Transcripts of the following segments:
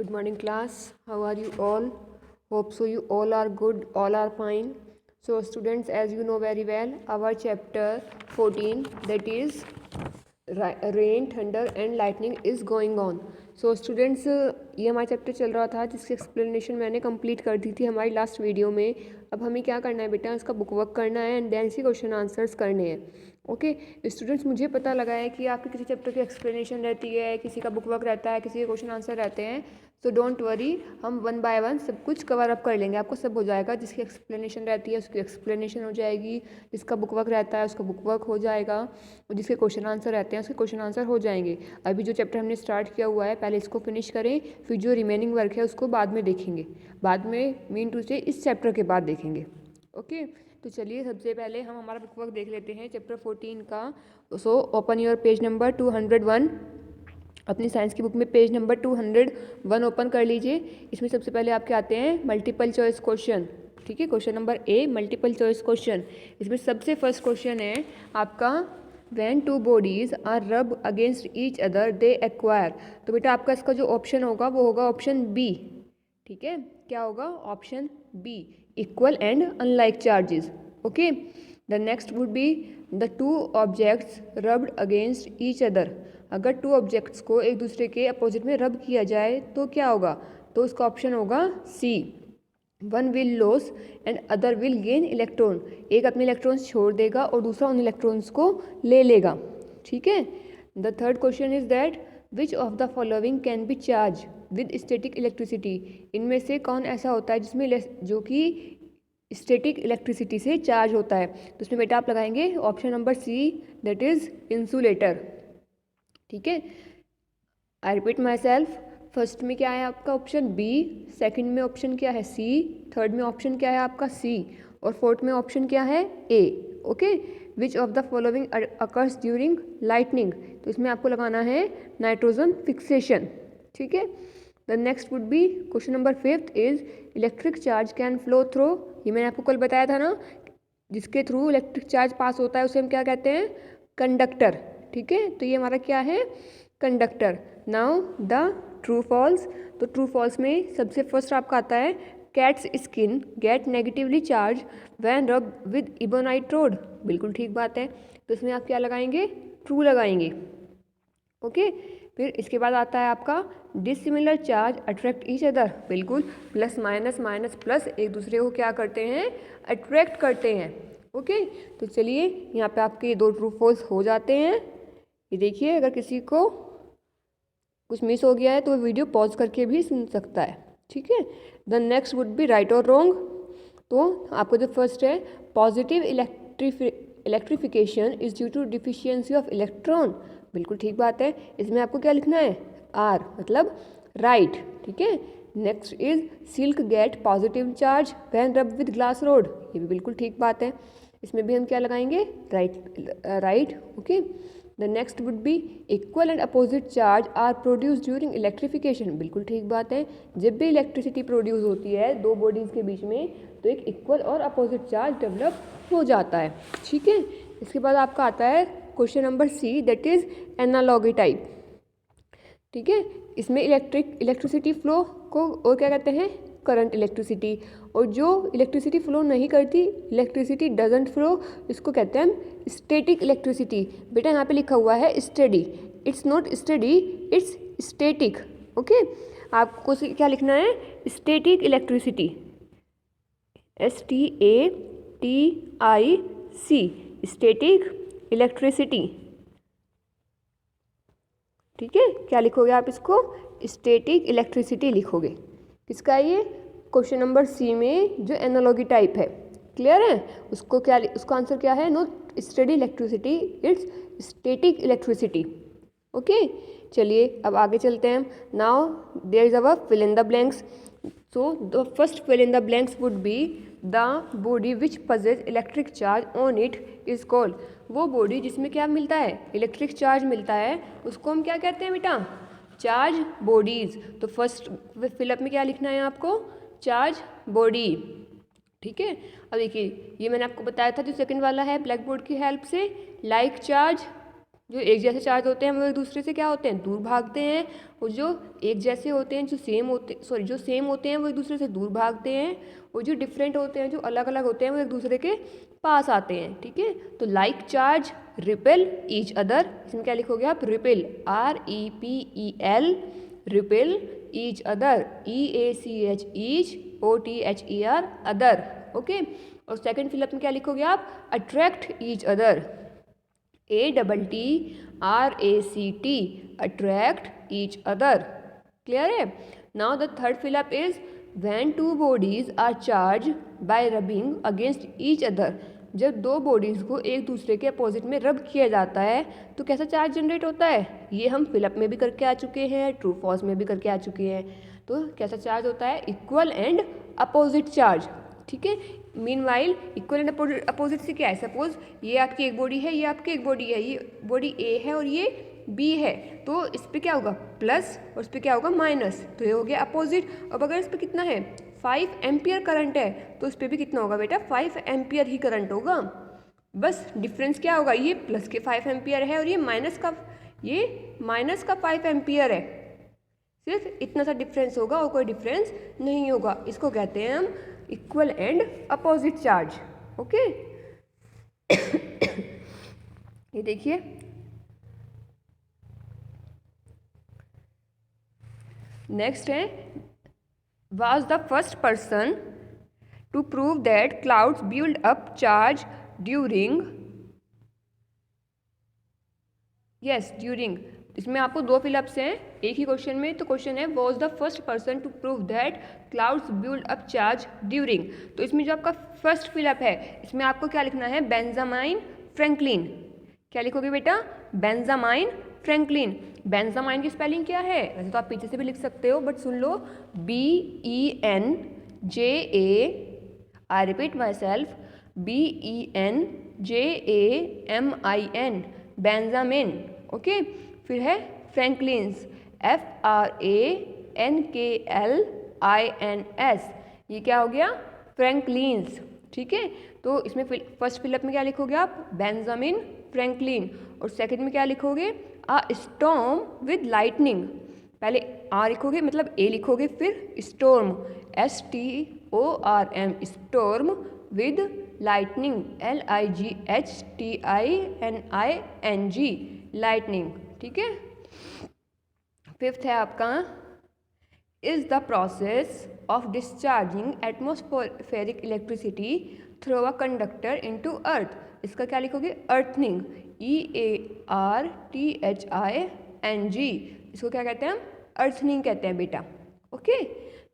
Good morning class. How are you all? Hope so you all are good, all are fine. So students, as you know very well, our chapter 14, that is rain, thunder and lightning is going on. So students, ये हमारा chapter चल रहा था जिसकी explanation मैंने complete कर दी थी हमारी लास्ट वीडियो में. अब हमें क्या करना है बेटा, इसका बुक वर्क करना है एंड देन इसी क्वेश्चन आंसर्स करने हैं. ओके स्टूडेंट्स, मुझे पता लगा है कि आपके किसी चैप्टर की एक्सप्लेनेशन रहती है, किसी का बुक वर्क रहता है, किसी के क्वेश्चन आंसर रहते हैं. सो डोंट वरी, हम वन बाय वन सब कुछ कवर अप कर लेंगे. आपको सब हो जाएगा. जिसकी एक्सप्लेनेशन रहती है उसकी एक्सप्लेनेशन हो जाएगी, जिसका बुक वर्क रहता है उसका बुक वर्क हो जाएगा, और जिसके क्वेश्चन आंसर रहते हैं उसके क्वेश्चन आंसर हो जाएंगे. अभी जो चैप्टर हमने स्टार्ट किया हुआ है पहले इसको फिनिश करें, फिर जो रिमेनिंग वर्क है उसको बाद में देखेंगे. बाद में मीन टू से इस चैप्टर के बाद देखेंगे. ओके तो चलिए सबसे पहले हम हमारा बुक वर्क देख लेते हैं चैप्टर 14 का. So open your page number 201. अपनी साइंस की बुक में पेज नंबर 201 ओपन कर लीजिए. इसमें सबसे पहले आपके आते हैं मल्टीपल चॉइस क्वेश्चन. ठीक है, question number A multiple choice question. इसमें सबसे फर्स्ट क्वेश्चन है आपका, व्हेन टू बॉडीज आर रब against each other they acquire. तो बेटा आपका इसका जो ऑप्शन होगा वो होगा ऑप्शन बी. ठीक है, क्या होगा? Option B, equal and unlike charges. Okay, the next would be the two objects rubbed against each other. अगर टू ऑब्जेक्ट्स को एक दूसरे के अपोजिट में रब किया जाए तो क्या होगा? तो उसका ऑप्शन होगा C, one will loss and other will gain electron. एक अपने इलेक्ट्रॉन्स छोड़ देगा और दूसरा उन इलेक्ट्रॉन्स को ले लेगा. ठीक है, the third question is that which of the following can be charge with static electricity. इनमें से कौन ऐसा होता है जिसमें जो कि स्टैटिक इलेक्ट्रिसिटी से चार्ज होता है? तो उसमें बेटा आप लगाएंगे option number C, that is insulator. ठीक है, I repeat myself. First में क्या है आपका ऑप्शन बी, सेकंड में ऑप्शन क्या है सी, थर्ड में ऑप्शन क्या है आपका सी, और फोर्थ में ऑप्शन क्या है A. Okay, which of the following occurs during lightning. तो इसमें आपको लगाना है नाइट्रोजन फिक्सेशन. ठीक है, the next would be question number 5 is electric charge can flow through. ये मैंने आपको कल बताया था ना, जिसके थ्रू इलेक्ट्रिक चार्ज पास होता है उसे हम क्या कहते हैं? कंडक्टर. ठीक है, तो ये हमारा क्या है? Conductor. Now the true false. तो ट्रू फॉल्स में सबसे फर्स्ट आपका आता है cat's skin get negatively charge when rub with ebonite rod. बिल्कुल ठीक बात है. तो इसमें आप क्या लगाएंगे? ट्रू लगाएंगे. ओके, फिर इसके बाद आता है आपका dissimilar charge attract each other. बिल्कुल, प्लस माइनस माइनस प्लस एक दूसरे को क्या करते हैं? अट्रैक्ट करते हैं. ओके, तो चलिए यहाँ पे आपके दो ट्रू फॉल्स हो जाते हैं. ये देखिए, अगर किसी को कुछ मिस हो गया है तो वीडियो पॉज करके भी सुन सकता है. ठीक है, the next would be right और रॉन्ग. तो आपको जो फर्स्ट है positive electrification is due to deficiency of electron. बिल्कुल ठीक बात है. इसमें आपको क्या लिखना है? आर, मतलब राइट. ठीक है, next is silk gate positive charge when rub with glass rod. ये भी बिल्कुल ठीक बात है. इसमें भी हम क्या लगाएंगे? Right. Okay, the next would be equal and opposite charge are produce during electrification. बिल्कुल ठीक बात है. जब भी इलेक्ट्रिसिटी प्रोड्यूस होती है दो बॉडीज़ के बीच में तो एक इक्वल और अपोजिट चार्ज डेवलप हो जाता है. ठीक है, इसके बाद आपका आता है question number C, that is analogy type. ठीक है, इसमें इलेक्ट्रिसिटी फ्लो को और क्या कहते हैं? Current electricity. और जो इलेक्ट्रिसिटी फ्लो नहीं करती, इलेक्ट्रिसिटी डजंट फ्लो, इसको कहते हैं हम स्टैटिक इलेक्ट्रिसिटी. बेटा यहाँ पे लिखा हुआ है steady. It's not steady, it's static. Okay, आपको क्या लिखना है? Static electricity, STATIC, static electricity. ठीक है, क्या लिखोगे आप इसको? स्टैटिक इलेक्ट्रिसिटी लिखोगे. किसका ये? क्वेश्चन नंबर सी में जो एनालॉगी टाइप है. क्लियर है? उसको क्या, उसका आंसर क्या है? Not steady electricity, it's static electricity. Okay, चलिए अब आगे चलते हैं. Now there is our fill in the blanks. So the first fill in the blanks would be the body which possess electric charge on it is called. वो body जिसमें क्या मिलता है? इलेक्ट्रिक चार्ज मिलता है, उसको हम क्या कहते हैं बेटा? Charge bodies. तो फर्स्ट फिलअप में क्या लिखना है आपको? Charge body. ठीक है, अब देखिए ये मैंने आपको बताया था जो सेकंड वाला है ब्लैक बोर्ड की हेल्प से, लाइक चार्ज जो एक जैसे चार्ज होते हैं वो एक दूसरे से क्या होते हैं, दूर भागते हैं, और जो एक जैसे होते हैं, जो सेम होते हैं वो एक दूसरे से दूर भागते हैं, और जो डिफरेंट होते हैं, जो अलग अलग होते हैं, वो एक दूसरे के पास आते हैं। ठीक है, तो like charge repel each other, इसमें क्या लिखोगे आप, repel, REPEL, repel each other, EACH each, OTHER other. Okay, और सेकंड फिलअप में क्या लिखोगे आप, attract each other, ATTRACT, attract each other. Clear है? Now the third fill-up is when two bodies are charged by rubbing against each other. जब दो bodies को एक दूसरे के अपोजिट में रब किया जाता है तो कैसा चार्ज जनरेट होता है, ये हम फिलअप में भी करके आ चुके हैं, ट्रू फॉल्स में भी करके आ चुके हैं। तो कैसा चार्ज होता है, इक्वल एंड अपोजिट चार्ज। ठीक है, मीनवाइल इक्वल एंड अपोजिट से क्या है, सपोज ये आपकी एक बॉडी है, ये आपकी एक बॉडी है, ये बॉडी ए है और ये बी है, तो इस पर क्या होगा प्लस और इस पर क्या होगा माइनस, तो ये हो गया अपोजिट। अब अगर इस पर कितना है 5 एम्पियर करंट है तो इस पर भी कितना होगा बेटा 5 एम्पियर ही करंट होगा, बस डिफरेंस क्या होगा, ये प्लस के 5 एम्पियर है और ये माइनस का 5 एम्पियर है, सिर्फ इतना सा डिफरेंस होगा और कोई डिफरेंस नहीं होगा। इसको कहते हैं हम equal and opposite charge. Okay, ये देखिए नेक्स्ट है, was the first person to prove that clouds build up charge during, yes during, इसमें आपको दो फिलअप्स हैं एक ही क्वेश्चन में। तो क्वेश्चन है was the first person to prove that clouds build up charge during, तो इसमें जो आपका फर्स्ट फिलअप है इसमें आपको क्या लिखना है, बेंजामाइन फ्रैंकलिन। क्या लिखोगे बेटा, बेंजामाइन फ्रैंकलिन। बेंजामाइन की स्पेलिंग क्या है, वैसे तो आप पीछे से भी लिख सकते हो but soon low, BENJA, I repeat my self, BENJAMIN, Benjamin. Okay, फिर है फ्रैंकलिन्स, FRANKLINS, ये क्या हो गया, फ्रैंकलिन्स। ठीक है, तो इसमें फर्स्ट फिलअप में क्या लिखोगे आप, बेंजामिन फ्रैंकलिन, और सेकंड में क्या लिखोगे, अ स्टॉर्म विद लाइटनिंग। पहले आ लिखोगे मतलब ए लिखोगे, फिर storm STORM, storm with lightning LIGHTINING, lightning. ठीक है, फिफ्थ है आपका, is the process of discharging atmospheric electricity through a conductor into earth. इसका क्या लिखोगे, अर्थनिंग, EARTHING, इसको क्या कहते हैं हम, अर्थनिंग कहते हैं बेटा। Okay,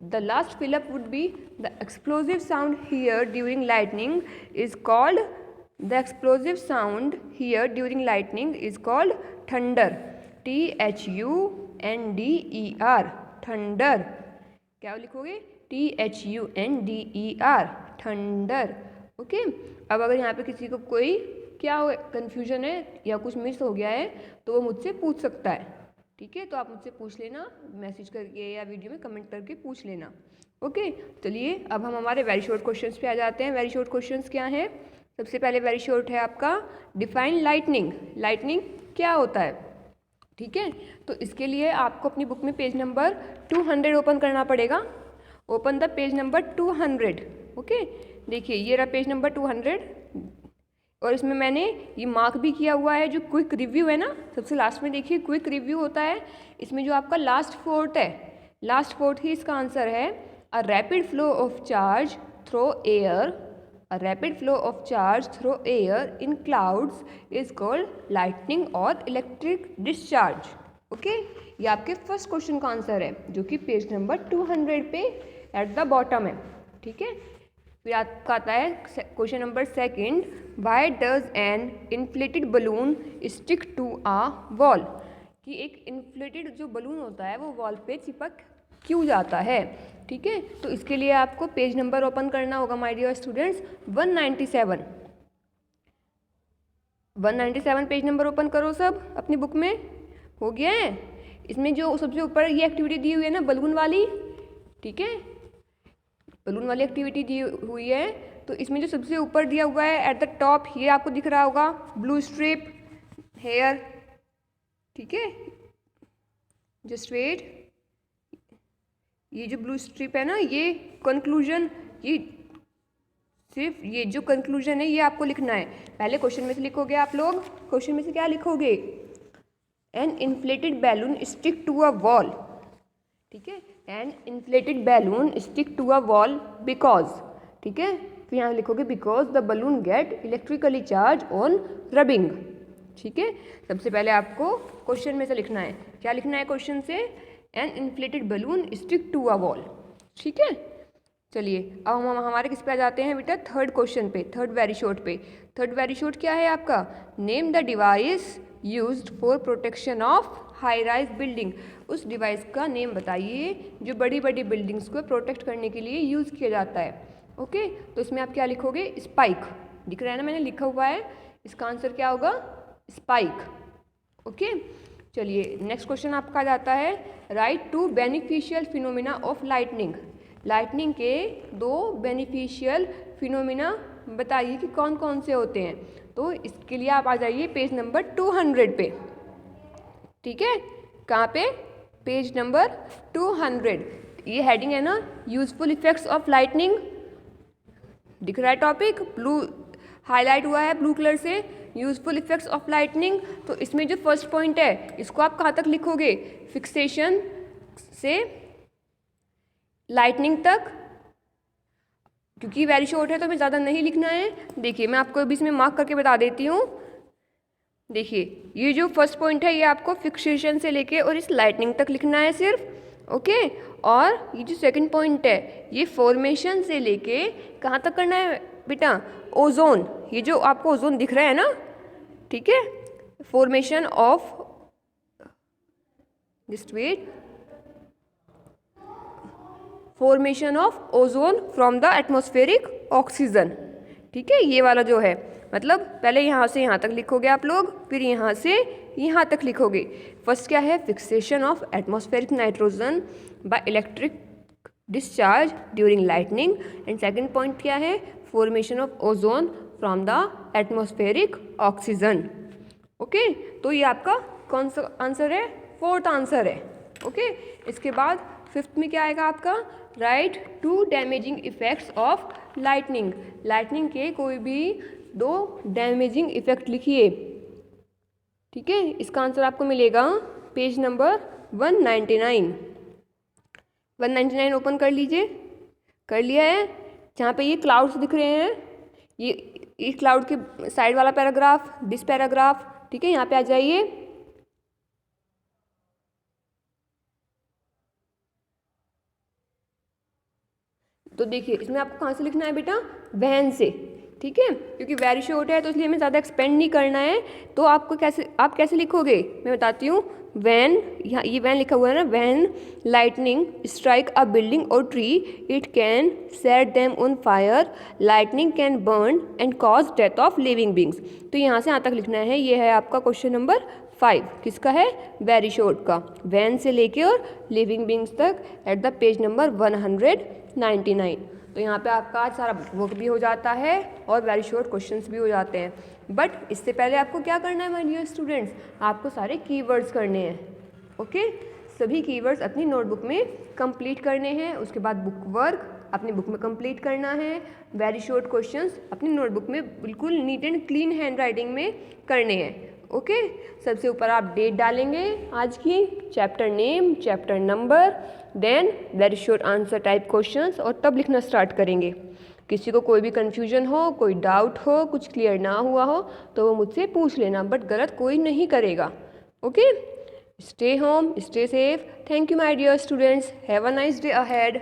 the last fill up would be the explosive sound here during lightning is called, the explosive sound here during lightning is called thunder, THUNDER, thunder. क्या लिखोगे, THUNDER, थंडर। ओके, अब अगर यहाँ पे किसी को कोई क्या हो कन्फ्यूजन है या कुछ मिस हो गया है तो वो मुझसे पूछ सकता है। ठीक है, तो आप मुझसे पूछ लेना, मैसेज करके या वीडियो में कमेंट करके पूछ लेना। ओके, चलिए अब हम हमारे वेरी शॉर्ट क्वेश्चंस पे आ जाते हैं। वेरी शॉर्ट क्वेश्चंस क्या हैं, सबसे पहले वेरी शॉर्ट है आपका, डिफाइन लाइटनिंग, लाइटनिंग क्या होता है। ठीक है, तो इसके लिए आपको अपनी बुक में पेज नंबर 200 ओपन करना पड़ेगा। Open the page number 200। Okay, देखिए ये रहा पेज नंबर 200, और इसमें मैंने ये मार्क भी किया हुआ है, जो क्विक रिव्यू है ना, सबसे लास्ट में देखिए क्विक रिव्यू होता है। इसमें जो आपका लास्ट फोर्थ है, लास्ट फोर्थ ही इसका आंसर है, a rapid flow of charge through air, a rapid flow of charge through air in clouds is called lightning और इलेक्ट्रिक डिस्चार्ज। ओके, ये आपके फर्स्ट क्वेश्चन का आंसर है जो कि पेज नंबर 200 पे एट द बॉटम है। ठीक है, फिर आपका आता है question number second, why does an inflated balloon stick to a wall, कि एक इन्फ्लेटेड जो बलून होता है वो वॉल पे चिपक क्यों जाता है। ठीक है, तो इसके लिए आपको पेज नंबर ओपन करना होगा my dear students, 197 page number open करो सब अपनी बुक में, हो गया है। इसमें जो सबसे ऊपर ये एक्टिविटी दी हुई है ना बलून वाली, ठीक है, बलून वाली एक्टिविटी दी हुई है, तो इसमें जो सबसे ऊपर दिया हुआ है एट द टॉप, ये आपको दिख रहा होगा ब्लू स्ट्रिप हेयर, ठीक है, जस्ट वेट। ये जो ब्लू स्ट्रिप है ना, ये कंक्लूजन, ये सिर्फ ये जो कंक्लूजन है ये आपको लिखना है। पहले क्वेश्चन में से लिखोगे आप लोग, क्वेश्चन में से क्या लिखोगे, an inflated balloon stick to a wall, ठीक है, an inflated balloon stick to a wall because, ठीक है, फिर यहाँ लिखोगे because the balloon get electrically charge on rubbing, ठीक है। सबसे पहले आपको क्वेश्चन में से लिखना है, क्या लिखना है क्वेश्चन से, an inflated balloon stick to a wall, ठीक है। चलिए अब हम हमारे किस पे आ जाते हैं बेटा, थर्ड क्वेश्चन पे, थर्ड वेरी शॉर्ट पे। थर्ड वेरी शॉर्ट क्या है आपका, name the device used for protection of high rise building. उस डिवाइस का नेम बताइए जो बड़ी बड़ी बिल्डिंग्स को प्रोटेक्ट करने के लिए यूज़ किया जाता है। ओके, तो इसमें आप क्या लिखोगे, स्पाइक, दिख रहा है ना, मैंने लिखा हुआ है, इसका आंसर क्या होगा, स्पाइक। ओके, चलिए नेक्स्ट क्वेश्चन आपका जाता है, right to beneficial phenomena of lightning. Lightning के दो बेनिफिशियल फिनोमिना बताइए कि कौन कौन से होते हैं। तो इसके लिए आप आ जाइए पेज नंबर 200 पे, ठीक है, कहाँ पे, पेज नंबर 200। ये हेडिंग है ना, यूजफुल इफेक्ट्स ऑफ लाइटनिंग, दिख रहा है टॉपिक, ब्लू हाईलाइट हुआ है ब्लू कलर से, यूजफुल इफेक्ट्स ऑफ लाइटनिंग। तो इसमें जो फर्स्ट पॉइंट है इसको आप कहाँ तक लिखोगे, फिक्सेशन से लाइटनिंग तक, क्योंकि वेरी शॉर्ट है तो हमें ज़्यादा नहीं लिखना है। देखिए मैं आपको अभी इसमें मार्क करके बता देती हूँ। देखिए ये जो फर्स्ट पॉइंट है ये आपको फिक्सेशन से लेके और इस लाइटनिंग तक लिखना है सिर्फ, ओके। और ये जो सेकंड पॉइंट है ये फॉर्मेशन से लेके कहाँ तक करना है बेटा, ओजोन, ये जो आपको ओजोन दिख रहा है ना, ठीक है, formation of, just wait, formation of ozone from the atmospheric oxygen, ठीक है, ये वाला जो है, मतलब पहले यहाँ से यहाँ तक लिखोगे आप लोग, फिर यहाँ से यहाँ तक लिखोगे। फर्स्ट क्या है, fixation of atmospheric nitrogen by electric discharge during lightning, and second point क्या है, formation of ozone from the atmospheric oxygen. Okay, तो ये आपका कौन सा आंसर है, फोर्थ आंसर है। ओके, इसके बाद फिफ्थ में क्या आएगा आपका, right to damaging effects of lightning. Lightning के कोई भी दो डैमेजिंग इफेक्ट लिखिए, ठीक है, इसका आंसर आपको मिलेगा पेज नंबर 199। 199 ओपन कर लीजिए, कर लिया है, जहाँ पे ये क्लाउड्स दिख रहे हैं, ये क्लाउड के साइड वाला पैराग्राफ, दिस पैराग्राफ, ठीक है, यहाँ पे आ जाइए। तो देखिए इसमें आपको कहाँ से लिखना है बेटा, वैन से, ठीक है, क्योंकि वेरी शॉर्ट है तो इसलिए हमें ज़्यादा एक्सपेंड नहीं करना है। तो आपको कैसे लिखोगे, मैं बताती हूँ। वैन, यहाँ ये वैन लिखा हुआ है ना, when lightning strike a building और tree it can set them on fire, lightning can burn and cause death of living beings. तो यहाँ से यहाँ तक लिखना है। ये है आपका क्वेश्चन नंबर 5, किसका है, वेरी शॉर्ट का, वैन से लेके और लिविंग बींग्स तक एट द पेज नंबर 199। तो यहाँ पे आपका आज सारा वर्क भी हो जाता है और वेरी शॉर्ट क्वेश्चंस भी हो जाते हैं। बट इससे पहले आपको क्या करना है माय डियर स्टूडेंट्स, आपको सारे कीवर्ड्स करने हैं। ओके, सभी कीवर्ड्स अपनी नोटबुक में कंप्लीट करने हैं। उसके बाद बुक वर्क अपनी बुक में कंप्लीट करना है। वेरी शॉर्ट क्वेश्चंस अपनी नोटबुक में बिल्कुल neat and clean hand writing में करने हैं। ओके, सबसे ऊपर आप डेट डालेंगे आज की, chapter name, chapter number, then very short answer type questions, और तब लिखना स्टार्ट करेंगे। किसी को कोई भी कन्फ्यूजन हो, कोई डाउट हो, कुछ क्लियर ना हुआ हो तो वो मुझसे पूछ लेना, बट गलत कोई नहीं करेगा। Okay, stay home, stay safe. Thank you my dear students, have a nice day ahead.